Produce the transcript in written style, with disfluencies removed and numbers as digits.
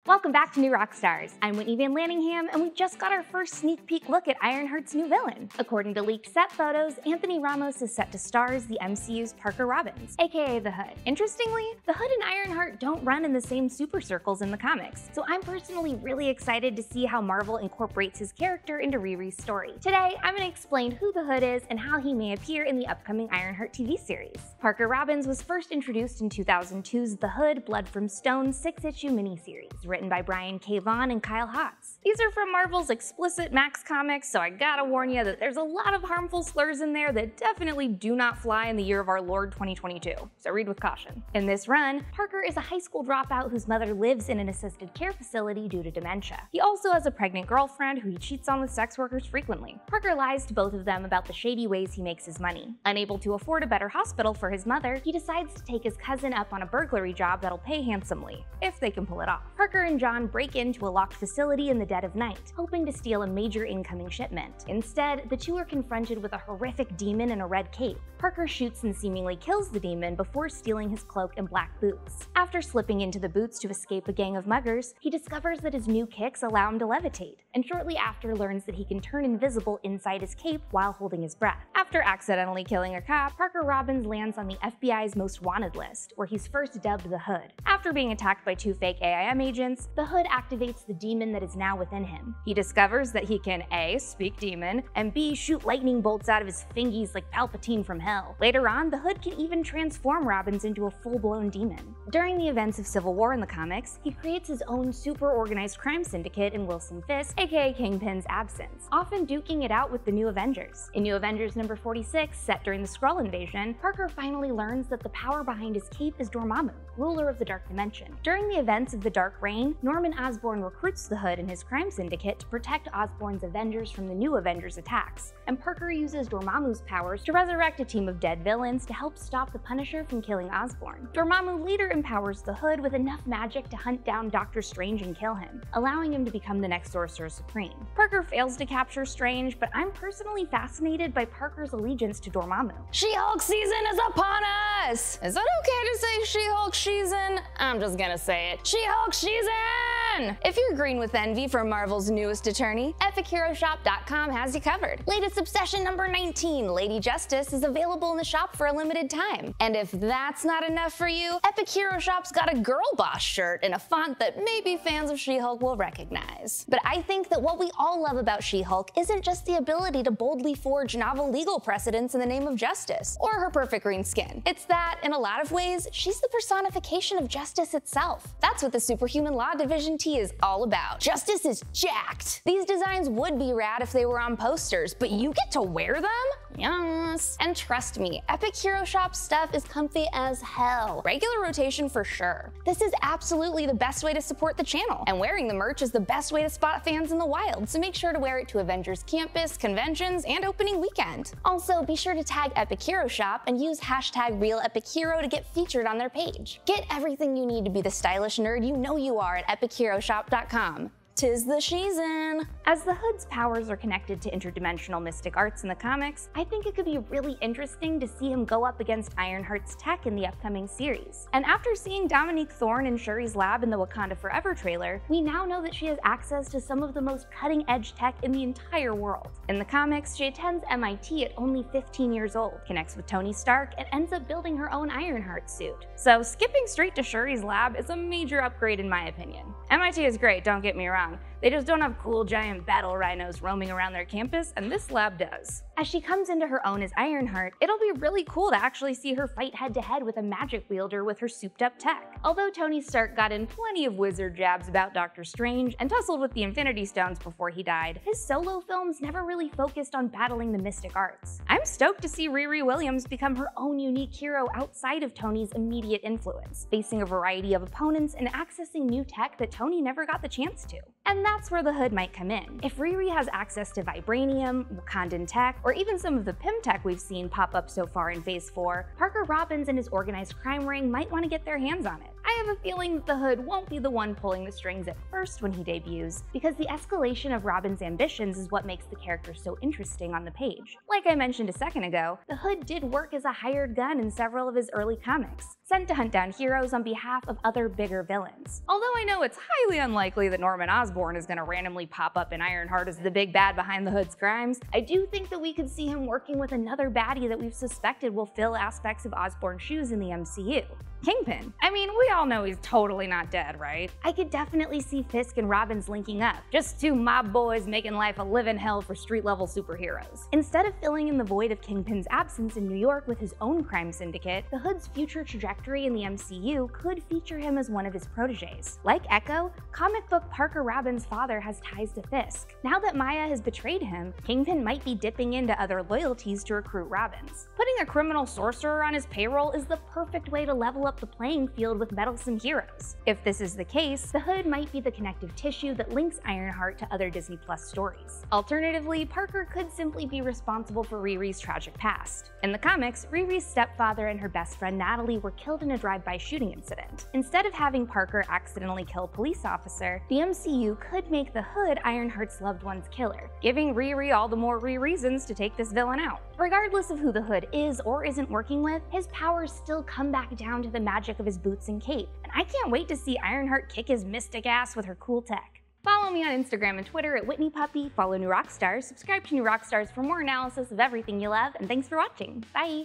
Welcome back to New Rockstars. I'm Whitney Van Laningham, and we just got our first sneak peek look at Ironheart's new villain. According to leaked set photos, Anthony Ramos is set to star as the MCU's Parker Robbins, aka the Hood. Interestingly, the Hood and Ironheart don't run in the same super circles in the comics, so I'm personally really excited to see how Marvel incorporates his character into Riri's story. Today, I'm going to explain who the Hood is and how he may appear in the upcoming Ironheart TV series. Parker Robbins was first introduced in 2002's The Hood, Blood from Stone 6-issue miniseries, written by Brian K. Vaughan and Kyle Hotz. These are from Marvel's explicit Max comics, so I gotta warn you that there's a lot of harmful slurs in there that definitely do not fly in the year of our Lord 2022, so read with caution. In this run, Parker is a high school dropout whose mother lives in an assisted care facility due to dementia. He also has a pregnant girlfriend who he cheats on with sex workers frequently. Parker lies to both of them about the shady ways he makes his money. Unable to afford a better hospital for his mother, he decides to take his cousin up on a burglary job that'll pay handsomely, if they can pull it off. Parker and John break into a locked facility in the dead of night, hoping to steal a major incoming shipment. Instead, the two are confronted with a horrific demon in a red cape. Parker shoots and seemingly kills the demon before stealing his cloak and black boots. After slipping into the boots to escape a gang of muggers, he discovers that his new kicks allow him to levitate, and shortly after learns that he can turn invisible inside his cape while holding his breath. After accidentally killing a cop, Parker Robbins lands on the FBI's most wanted list, where he's first dubbed the Hood. After being attacked by two fake AIM agents, the Hood activates the demon that is now within him. He discovers that he can A. speak demon, and B. shoot lightning bolts out of his fingies like Palpatine from hell. Later on, the Hood can even transform Robbins into a full-blown demon. During the events of Civil War in the comics, he creates his own super-organized crime syndicate in Wilson Fisk, aka Kingpin's absence, often duking it out with the New Avengers. In New Avengers number 46, set during the Skrull invasion, Parker finally learns that the power behind his cape is Dormammu, ruler of the Dark Dimension. During the events of the Dark Reign, Norman Osborn recruits the Hood and his crime syndicate to protect Osborn's Avengers from the New Avengers' attacks, and Parker uses Dormammu's powers to resurrect a team of dead villains to help stop the Punisher from killing Osborn. Dormammu later empowers the Hood with enough magic to hunt down Doctor Strange and kill him, allowing him to become the next Sorcerer Supreme. Parker fails to capture Strange, but I'm personally fascinated by Parker's allegiance to Dormammu. She-Hulk season is upon us! Is it okay to say She-Hulk season? I'm just gonna say it. She-Hulk season! If you're green with envy for Marvel's newest attorney, EpicHeroShop.com has you covered. Latest obsession number 19, Lady Justice, is available in the shop for a limited time. And if that's not enough for you, Epic Hero Shop's got a Girl Boss shirt in a font that maybe fans of She-Hulk will recognize. But I think that what we all love about She-Hulk isn't just the ability to boldly forge novel legal precedents in the name of justice, or her perfect green skin. It's that, in a lot of ways, she's the personification of justice itself. That's what the Superhuman Law Division tee is all about. Justice is jacked. These designs would be rad if they were on posters, but you get to wear them? Yes. And trust me, Epic Hero Shop stuff is comfy as hell. Regular rotation for sure. This is absolutely the best way to support the channel, and wearing the merch is the best way to spot fans in the wild, so make sure to wear it to Avengers Campus, conventions, and opening weekend. Also, be sure to tag Epic Hero Shop and use hashtag RealEpicHero to get featured on their page. Get everything you need to be the stylish nerd you know you are at EpicHeroShop.com. 'Tis the season! As the Hood's powers are connected to interdimensional mystic arts in the comics, I think it could be really interesting to see him go up against Ironheart's tech in the upcoming series. And after seeing Dominique Thorne in Shuri's lab in the Wakanda Forever trailer, we now know that she has access to some of the most cutting-edge tech in the entire world. In the comics, she attends MIT at only 15 years old, connects with Tony Stark, and ends up building her own Ironheart suit. So skipping straight to Shuri's lab is a major upgrade in my opinion. MIT is great, don't get me wrong. They just don't have cool giant battle rhinos roaming around their campus, and this lab does. As she comes into her own as Ironheart, it'll be really cool to actually see her fight head-to-head with a magic wielder with her souped-up tech. Although Tony Stark got in plenty of wizard jabs about Doctor Strange and tussled with the Infinity Stones before he died, his solo films never really focused on battling the mystic arts. I'm stoked to see Riri Williams become her own unique hero outside of Tony's immediate influence, facing a variety of opponents and accessing new tech that Tony never got the chance to. And that's where the Hood might come in. If Riri has access to vibranium, Wakandan tech, or even some of the PIM tech we've seen pop up so far in Phase 4, Parker Robbins and his organized crime ring might want to get their hands on it. I have a feeling that the Hood won't be the one pulling the strings at first when he debuts, because the escalation of Robin's ambitions is what makes the character so interesting on the page. Like I mentioned a second ago, the Hood did work as a hired gun in several of his early comics, sent to hunt down heroes on behalf of other bigger villains. Although I know it's highly unlikely that Norman Osborn is going to randomly pop up in Ironheart as the big bad behind the Hood's crimes, I do think that we could see him working with another baddie that we've suspected will fill aspects of Osborn's shoes in the MCU. Kingpin. I mean, we all know he's totally not dead, right? I could definitely see Fisk and Robbins linking up, just two mob boys making life a living hell for street-level superheroes. Instead of filling in the void of Kingpin's absence in New York with his own crime syndicate, the Hood's future trajectory in the MCU could feature him as one of his proteges. Like Echo, comic book Parker Robbins' father has ties to Fisk. Now that Maya has betrayed him, Kingpin might be dipping into other loyalties to recruit Robbins. Putting a criminal sorcerer on his payroll is the perfect way to level up the playing field with meddlesome heroes. If this is the case, the Hood might be the connective tissue that links Ironheart to other Disney Plus stories. Alternatively, Parker could simply be responsible for Riri's tragic past. In the comics, Riri's stepfather and her best friend Natalie were killed in a drive-by shooting incident. Instead of having Parker accidentally kill a police officer, the MCU could make the Hood Ironheart's loved one's killer, giving Riri all the more reasons to take this villain out. Regardless of who the Hood is or isn't working with, his powers still come back down to the magic of his boots and cape, and I can't wait to see Ironheart kick his mystic ass with her cool tech. Follow me on Instagram and Twitter at Whitney Puppy, follow New Rockstars, subscribe to New Rockstars for more analysis of everything you love, and thanks for watching. Bye!